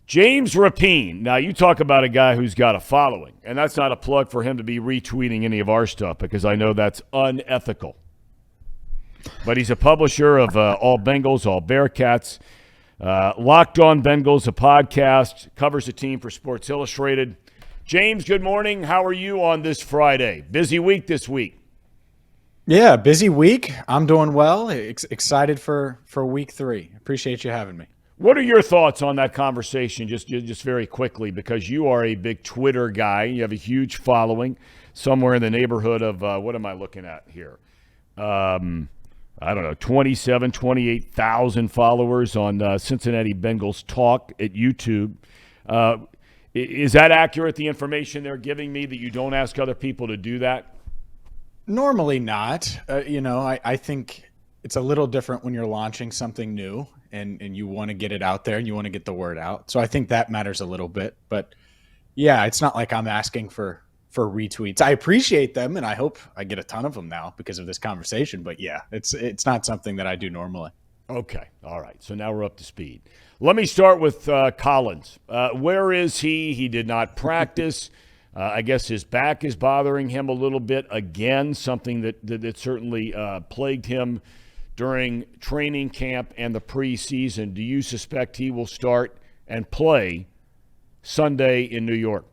James Rapien. Now, you talk about a guy who's got a following, and that's not a plug for him to be retweeting any of our stuff because I know that's unethical. But he's a publisher of All Bengals, All Bearcats, Locked On Bengals, a podcast, covers the team for Sports Illustrated. James, good morning. How are you on this Friday? Busy week this week. Yeah, busy week. I'm doing well. Excited for week 3. Appreciate you having me. What are your thoughts on that conversation, just very quickly, because you are a big Twitter guy. You have a huge following, somewhere in the neighborhood of, what am I looking at here? I don't know, 27, 28,000 followers on Cincinnati Bengals Talk at YouTube. Is that accurate, the information they're giving me, that you don't ask other people to do that? Normally not. I think it's a little different when you're launching something new and you want to get it out there and you want to get the word out. So I think that matters a little bit. But, yeah, it's not like I'm asking for retweets. I appreciate them, and I hope I get a ton of them now because of this conversation. But, yeah, it's not something that I do normally. Okay. All right. So now we're up to speed. Let me start with Collins. Where is he? He did not practice. I guess his back is bothering him a little bit. Again, something that certainly plagued him during training camp and the preseason. Do you suspect he will start and play Sunday in New York?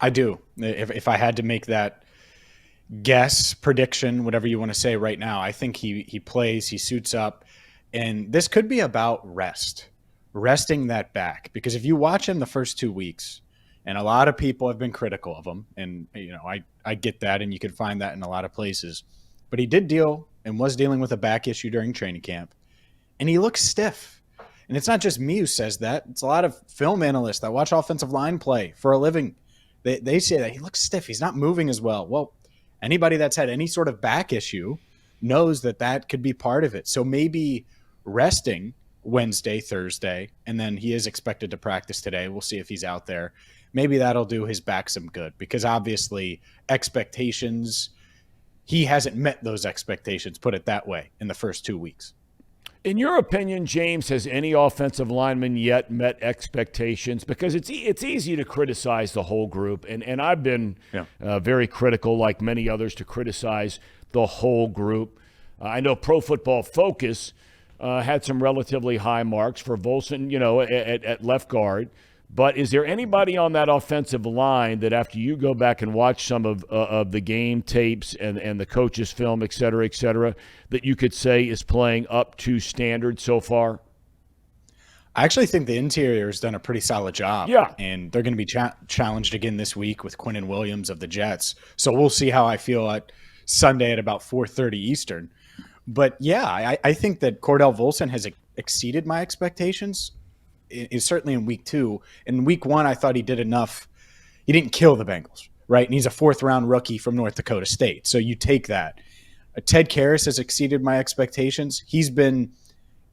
I do. If I had to make that guess, prediction, whatever you want to say right now, I think he plays, he suits up, and this could be about resting that back. Because if you watch him the first 2 weeks, and a lot of people have been critical of him, and I get that, and you can find that in a lot of places, but he did deal and was dealing with a back issue during training camp, and he looks stiff. And it's not just me who says that. It's a lot of film analysts that watch offensive line play for a living. They say that he looks stiff. He's not moving as well. Well, anybody that's had any sort of back issue knows that could be part of it. So maybe resting Wednesday, Thursday, and then he is expected to practice today. We'll see if he's out there. Maybe that'll do his back some good because obviously expectations, he hasn't met those expectations, put it that way, in the first 2 weeks. In your opinion, James, has any offensive lineman yet met expectations? Because it's easy to criticize the whole group, and I've been very critical, like many others, to criticize the whole group. I know Pro Football Focus had some relatively high marks for Volson, at left guard. But is there anybody on that offensive line that after you go back and watch some of the game tapes and the coach's film, et cetera, that you could say is playing up to standard so far? I actually think the interior has done a pretty solid job. Yeah. And they're going to be challenged again this week with Quinnen Williams of the Jets. So we'll see how I feel at Sunday at about 4:30 Eastern. But, yeah, I think that Cordell Volson has exceeded my expectations. Is certainly in week 2. In week 1, I thought he did enough. He didn't kill the Bengals, right? And he's a 4th-round rookie from North Dakota State. So you take that. Ted Karras has exceeded my expectations. He's been,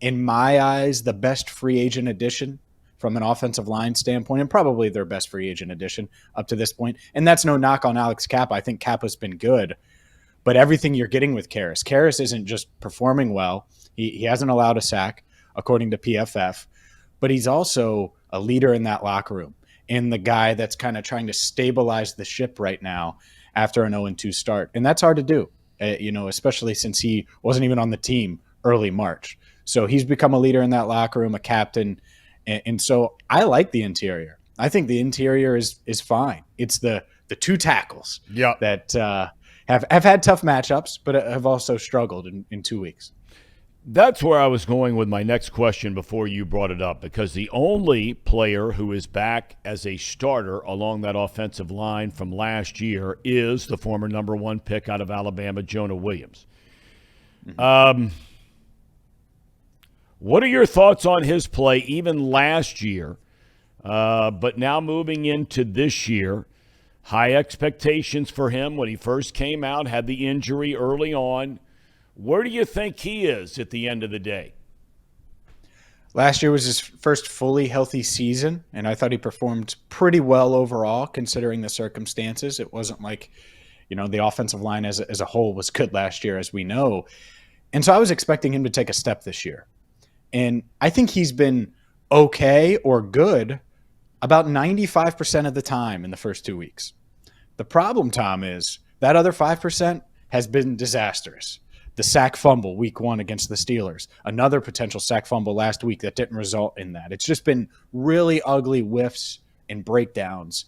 in my eyes, the best free agent addition from an offensive line standpoint, and probably their best free agent addition up to this point. And that's no knock on Alex Kappa. I think Kappa's been good. But everything you're getting with Karras isn't just performing well. He hasn't allowed a sack, according to PFF. But he's also a leader in that locker room and the guy that's kind of trying to stabilize the ship right now after an 0-2 start. And that's hard to do, especially since he wasn't even on the team early March. So he's become a leader in that locker room, a captain. And so I like the interior. I think the interior is fine. It's the 2 tackles that have had tough matchups, but have also struggled in 2 weeks. That's where I was going with my next question before you brought it up, because the only player who is back as a starter along that offensive line from last year is the former number 1 pick out of Alabama, Jonah Williams. Mm-hmm. What are your thoughts on his play even last year, but now moving into this year? High expectations for him when he first came out, had the injury early on. Where do you think he is at the end of the day? Last year was his first fully healthy season, and I thought he performed pretty well overall considering the circumstances. It wasn't like, the offensive line as a whole was good last year, as we know. And so I was expecting him to take a step this year. And I think he's been okay or good about 95% of the time in the first 2 weeks. The problem, Tom, is that other 5% has been disastrous. The sack fumble week 1 against the Steelers, another potential sack fumble last week that didn't result in that. It's just been really ugly whiffs and breakdowns.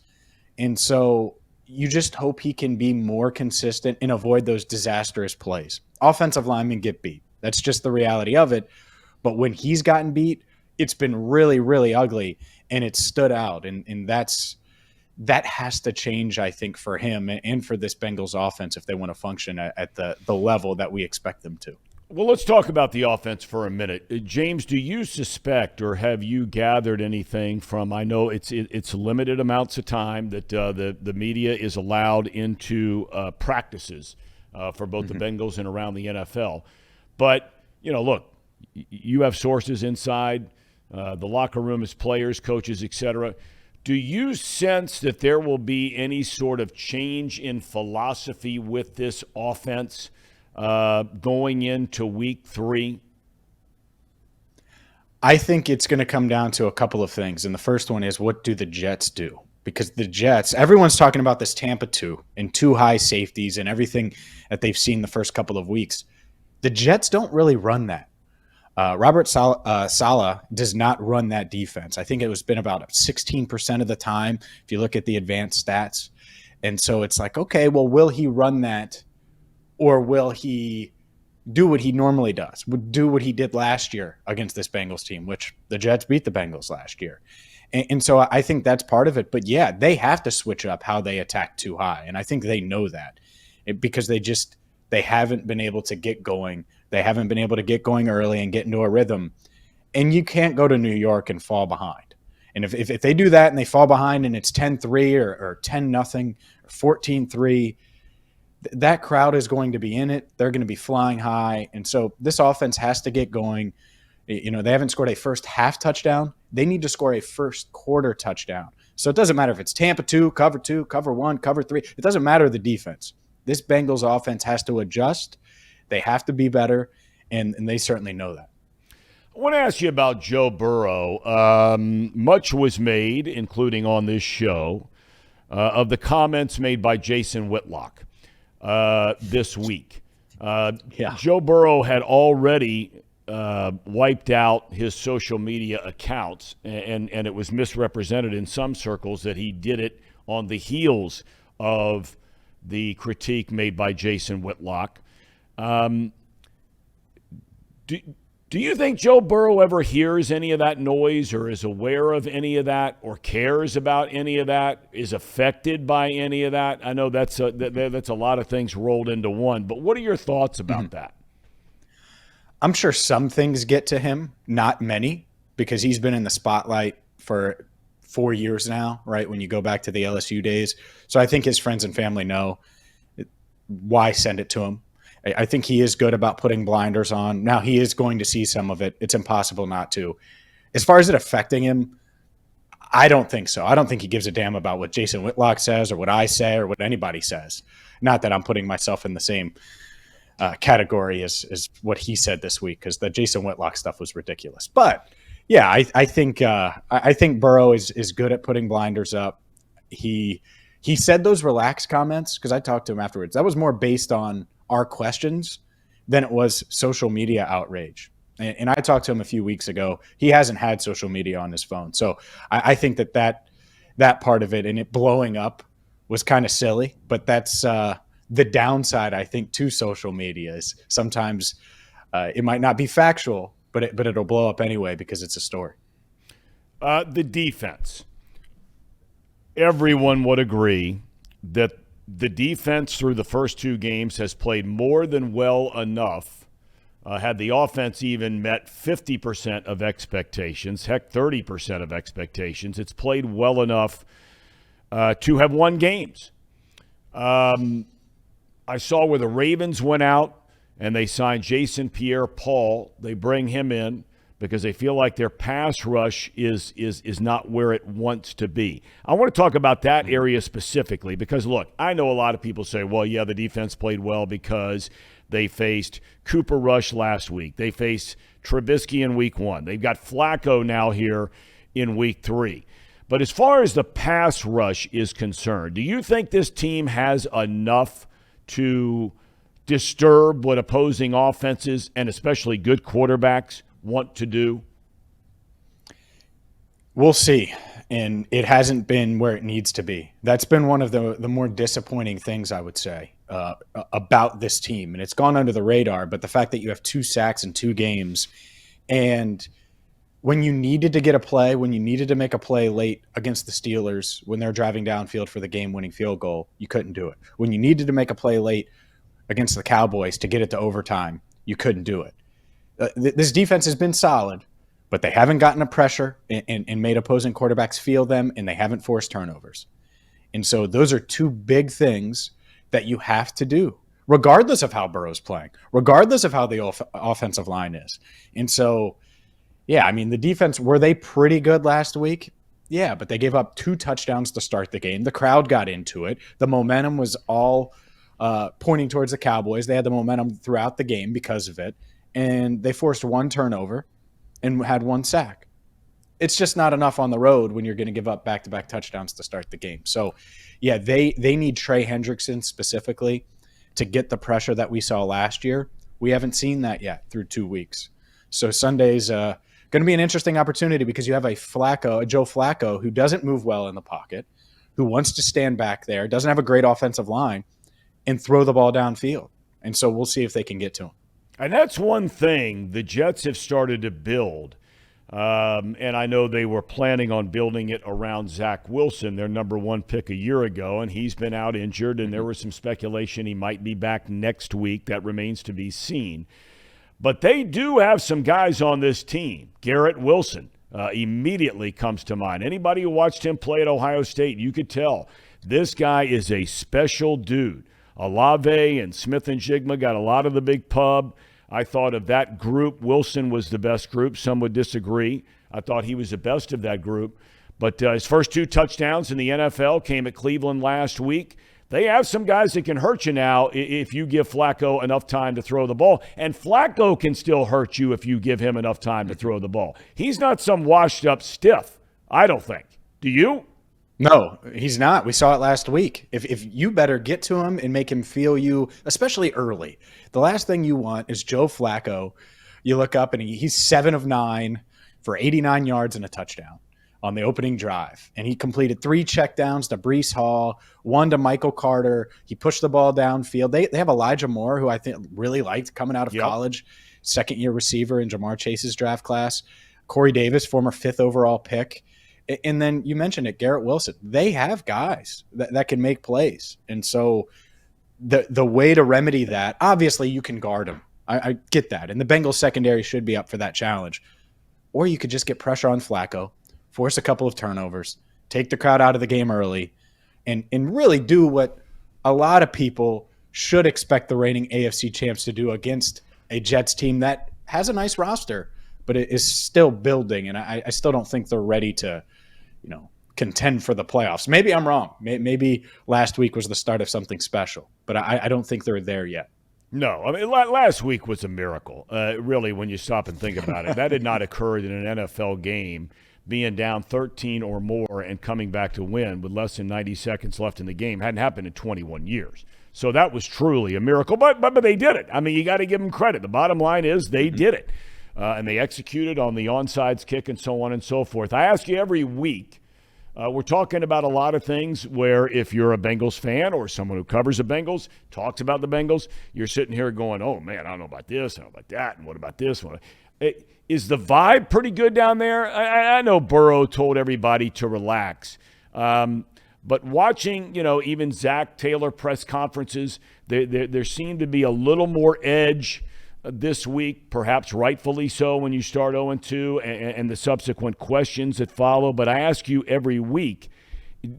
And so you just hope he can be more consistent and avoid those disastrous plays. Offensive linemen get beat. That's just the reality of it. But when he's gotten beat, it's been really, really ugly, and it's stood out. And that has to change, I think, for him and for this Bengals offense if they want to function at the level that we expect them to. Well, let's talk about the offense for a minute. James, do you suspect or have you gathered anything from, I know it's limited amounts of time that the media is allowed into practices for both the Bengals and around the NFL. But, look, you have sources inside the locker room as players, coaches, et cetera. Do you sense that there will be any sort of change in philosophy with this offense going into week 3? I think it's going to come down to a couple of things. And the first one is, what do the Jets do? Because the Jets, everyone's talking about this Tampa 2 and 2 high safeties and everything that they've seen the first couple of weeks. The Jets don't really run that. Robert Saleh does not run that defense. I think it was been about 16% of the time if you look at the advanced stats. And so it's like, okay, well, will he run that? Or will he do what he normally does, do what he did last year against this Bengals team, which the Jets beat the Bengals last year. And so I think that's part of it. But, yeah, they have to switch up how they attack too high. And I think they know that because they haven't been able to get going. They haven't been able to get going early and get into a rhythm. And you can't go to New York and fall behind. And if they do that and they fall behind and it's 10-3 or 10-0 or 14-3, that crowd is going to be in it. They're going to be flying high. And so this offense has to get going. They haven't scored a first half touchdown. They need to score a first quarter touchdown. So it doesn't matter if it's Tampa 2, cover 1, cover 3. It doesn't matter the defense. This Bengals offense has to adjust. They have to be better, and they certainly know that. I want to ask you about Joe Burrow. Much was made, including on this show, of the comments made by Jason Whitlock this week. Joe Burrow had already wiped out his social media accounts, and it was misrepresented in some circles that he did it on the heels of the critique made by Jason Whitlock. Do you think Joe Burrow ever hears any of that noise or is aware of any of that or cares about any of that, is affected by any of that? I know that's a lot of things rolled into one, but what are your thoughts about that? I'm sure some things get to him, not many, because he's been in the spotlight for 4 years now, right, when you go back to the LSU days. So I think his friends and family know why send it to him. I think he is good about putting blinders on. Now, he is going to see some of it. It's impossible not to. As far as it affecting him, I don't think so. I don't think he gives a damn about what Jason Whitlock says or what I say or what anybody says. Not that I'm putting myself in the same category as what he said this week, because the Jason Whitlock stuff was ridiculous. But, yeah, I think Burrow is good at putting blinders up. He said those relaxed comments, because I talked to him afterwards. That was more based on our questions than it was social media outrage. And I talked to him a few weeks ago. He hasn't had social media on his phone. So I think that part of it and it blowing up was kind of silly, but that's the downside, I think, to social media is sometimes it might not be factual, but it'll blow up anyway because it's a story. The defense. Everyone would agree that the defense through the first 2 games has played more than well enough. Had the offense even met 50% of expectations, heck, 30% of expectations, it's played well enough to have won games. I saw where the Ravens went out and they signed Jason Pierre-Paul. They bring him in because they feel like their pass rush is not where it wants to be. I want to talk about that area specifically because, look, I know a lot of people say, well, yeah, the defense played well because They faced Cooper Rush last week. They faced Trubisky in week 1. They've got Flacco now here in week 3. But as far as the pass rush is concerned, do you think this team has enough to disturb what opposing offenses and especially good quarterbacks want to do? We'll see. And it hasn't been where it needs to be. That's been one of the more disappointing things, I would say, about this team. And it's gone under the radar, but the fact that you have 2 sacks in 2 games, and when you needed to get a play, when you needed to make a play late against the Steelers, when they're driving downfield for the game-winning field goal, you couldn't do it. When you needed to make a play late against the Cowboys to get it to overtime, you couldn't do it. This defense has been solid, but they haven't gotten a pressure and made opposing quarterbacks feel them, and they haven't forced turnovers. And so those are 2 big things that you have to do, regardless of how Burrow's playing, regardless of how the offensive line is. And so, yeah, I mean, the defense, were they pretty good last week? Yeah, but they gave up 2 touchdowns to start the game. The crowd got into it. The momentum was all pointing towards the Cowboys. They had the momentum throughout the game because of it, and they forced 1 turnover and had 1 sack. It's just not enough on the road when you're going to give up back-to-back touchdowns to start the game. So, yeah, they need Trey Hendrickson specifically to get the pressure that we saw last year. We haven't seen that yet through 2 weeks. So Sunday's going to be an interesting opportunity because you have a Joe Flacco, who doesn't move well in the pocket, who wants to stand back there, doesn't have a great offensive line, and throw the ball downfield. And so we'll see if they can get to him. And that's one thing the Jets have started to build. And I know they were planning on building it around Zach Wilson, their number 1 pick a year ago, and he's been out injured, and there was some speculation he might be back next week. That remains to be seen. But they do have some guys on this team. Garrett Wilson immediately comes to mind. Anybody who watched him play at Ohio State, you could tell this guy is a special dude. Olave and Smith and Jigma got a lot of the big pub. I thought of that group, Wilson was the best group. Some would disagree. I thought he was the best of that group. But his first 2 touchdowns in the NFL came at Cleveland last week. They have some guys that can hurt you now if you give Flacco enough time to throw the ball. And Flacco can still hurt you if you give him enough time to throw the ball. He's not some washed-up stiff, I don't think. Do you? No, he's not. We saw it last week. If you better get to him and make him feel you, especially early. The last thing you want is Joe Flacco. You look up and he's 7 of 9 for 89 yards and a touchdown on the opening drive. And he completed 3 checkdowns to Breece Hall, 1 to Michael Carter. He pushed the ball downfield. They have Elijah Moore, who I think really liked coming out of college, 2nd-year receiver in Jamar Chase's draft class. Corey Davis, former 5th overall pick. And then you mentioned it, Garrett Wilson. They have guys that can make plays. And so the way to remedy that, obviously you can guard them. I get that. And the Bengals secondary should be up for that challenge. Or you could just get pressure on Flacco, force a couple of turnovers, take the crowd out of the game early, and really do what a lot of people should expect the reigning AFC champs to do against a Jets team that has a nice roster, but it is still building. And I still don't think they're ready to, contend for the playoffs. Maybe I'm wrong. Maybe last week was the start of something special, but I don't think they're there yet. No, I mean, last week was a miracle, really, when you stop and think about it. That had not occurred in an NFL game, being down 13 or more and coming back to win with less than 90 seconds left in the game. Hadn't happened in 21 years. So that was truly a miracle, but they did it. I mean, you got to give them credit. The bottom line is they did it, and they executed on the onside kick and so on and so forth. I ask you every week, we're talking about a lot of things where if you're a Bengals fan or someone who covers the Bengals, talks about the Bengals, you're sitting here going, oh, man, I don't know about this, I don't know about that, and what about this? Is the vibe pretty good down there? I know Burrow told everybody to relax. But watching, even Zach Taylor press conferences, there seemed to be a little more edge this week, perhaps rightfully so when you start 0-2 and the subsequent questions that follow. But I ask you every week,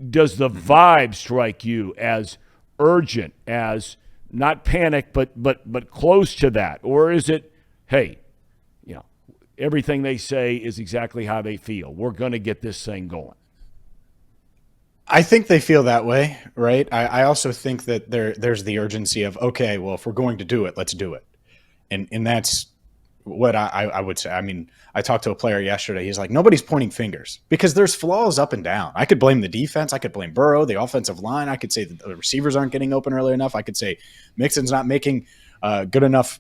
does the vibe strike you as urgent, as not panic, but close to that? Or is it, hey, everything they say is exactly how they feel. We're going to get this thing going. I think they feel that way, right? I also think that there's the urgency of, okay, well, if we're going to do it, let's do it. And that's what I would say. I mean, I talked to a player yesterday. He's like, nobody's pointing fingers because there's flaws up and down. I could blame the defense. I could blame Burrow, the offensive line. I could say that the receivers aren't getting open early enough. I could say Mixon's not making good enough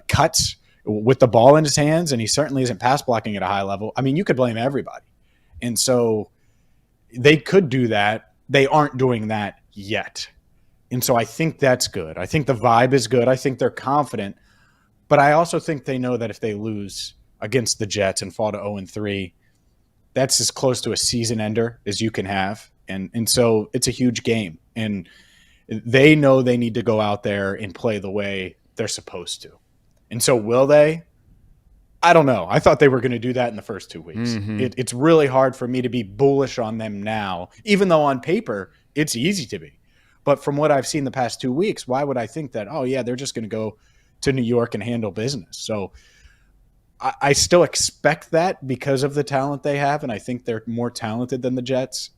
cuts with the ball in his hands, and he certainly isn't pass blocking at a high level. I mean, you could blame everybody. And so they could do that. They aren't doing that yet. And so I think that's good. I think the vibe is good. I think they're confident. But I also think they know that if they lose against the Jets and fall to 0-3, that's as close to a season ender as you can have. And so it's a huge game. And they know they need to go out there and play the way they're supposed to. And so will they? I don't know. I thought they were going to do that in the first 2 weeks. Mm-hmm. It's really hard for me to be bullish on them now, even though on paper it's easy to be. But from what I've seen the past 2 weeks, why would I think that, oh, yeah, they're just going to go to New York and handle business? So I still expect that because of the talent they have, and I think they're more talented than the Jets,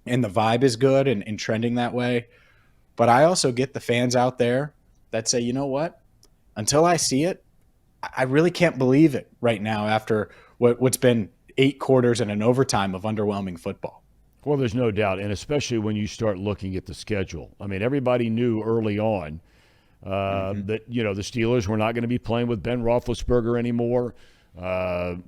and the vibe is good and trending that way. But I also get the fans out there that say, you know what? Until I see it, I really can't believe it right now after what's been 8 quarters and an overtime of underwhelming football. Well, there's no doubt, and especially when you start looking at the schedule. I mean, everybody knew early on that, the Steelers were not going to be playing with Ben Roethlisberger anymore.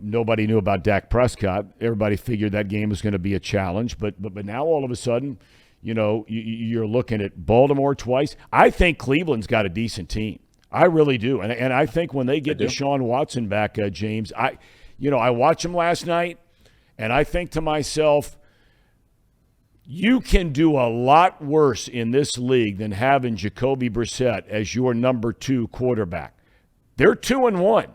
Nobody knew about Dak Prescott. Everybody figured that game was going to be a challenge. But now all of a sudden, you're looking at Baltimore twice. I think Cleveland's got a decent team. I really do. And I think when they get Deshaun Watson back, James, I watched him last night, and I think to myself, you can do a lot worse in this league than having Jacoby Brissett as your number 2 quarterback. They're 2-1.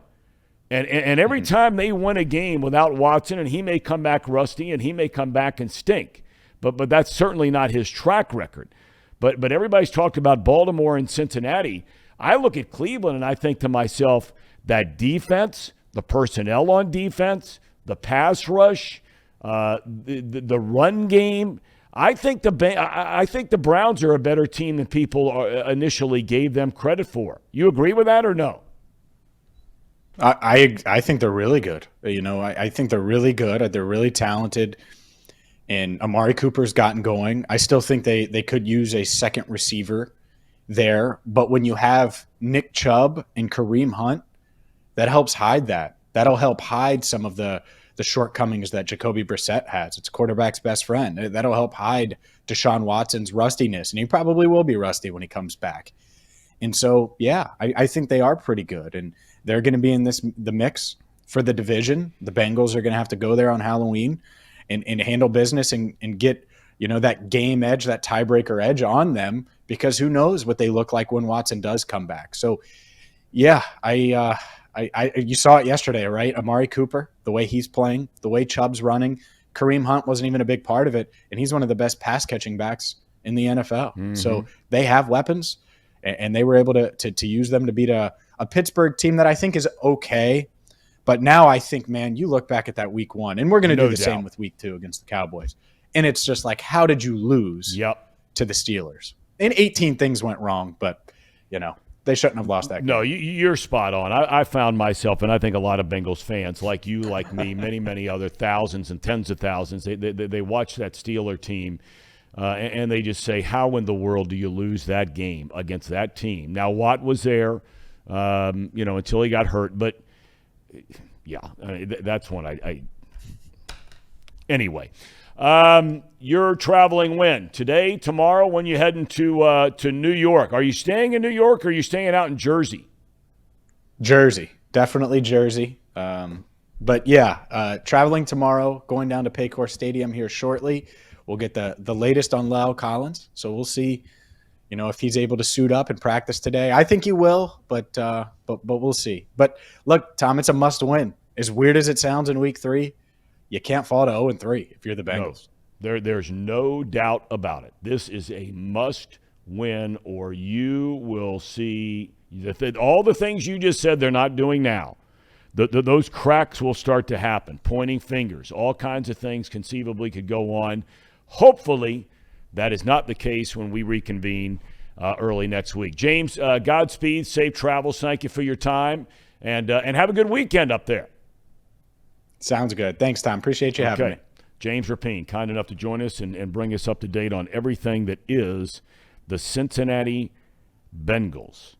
And every time they win a game without Watson, and he may come back rusty and he may come back and stink, but that's certainly not his track record. But everybody's talked about Baltimore and Cincinnati. I look at Cleveland and I think to myself, that defense, the personnel on defense, the pass rush, the run game, I think the Browns are a better team than people initially gave them credit for. You agree with that or no? I think they're really good. I think they're really good. They're really talented. And Amari Cooper's gotten going. I still think they could use a second receiver there. But when you have Nick Chubb and Kareem Hunt, that helps hide that. That'll help hide some of the shortcomings that Jacoby Brissett has. It's quarterback's best friend. That'll help hide Deshaun Watson's rustiness. And he probably will be rusty when he comes back. And so, yeah, I think they are pretty good. And they're going to be in the mix for the division. The Bengals are going to have to go there on Halloween and handle business and get, that game edge, that tiebreaker edge on them, because who knows what they look like when Watson does come back. So, yeah, you saw it yesterday, right? Amari Cooper, the way he's playing, the way Chubb's running. Kareem Hunt wasn't even a big part of it, and he's one of the best pass-catching backs in the NFL. Mm-hmm. So they have weapons, and they were able to use them to beat a Pittsburgh team that I think is okay. But now I think, man, you look back at that week 1, and we're going to do the same with week 2 against the Cowboys. And it's just like, how did you lose to the Steelers? And 18 things went wrong, but, they shouldn't have lost that game. No, you're spot on. I found myself, and I think a lot of Bengals fans, like you, like me, many, many other thousands and tens of thousands, they watch that Steeler team, and they just say, how in the world do you lose that game against that team? Now, Watt was there, until he got hurt. But, yeah, that's one I anyway. You're traveling when? Today, tomorrow, when you heading to New York? Are you staying in New York or are you staying out in Jersey? Jersey. Definitely Jersey. But, yeah, traveling tomorrow, going down to Paycor Stadium here shortly. We'll get the latest on Lyle Collins. So we'll see, if he's able to suit up and practice today. I think he will, but we'll see. But, look, Tom, it's a must-win. As weird as it sounds in Week 3, you can't fall to 0-3 if you're the Bengals. No, there's no doubt about it. This is a must-win, or you will see all the things you just said they're not doing now. Those cracks will start to happen, pointing fingers, all kinds of things conceivably could go on. Hopefully, that is not the case when we reconvene early next week. James, Godspeed, safe travels. Thank you for your time, and have a good weekend up there. Sounds good. Thanks, Tom. Appreciate you having me. James Rapien, kind enough to join us and bring us up to date on everything that is the Cincinnati Bengals.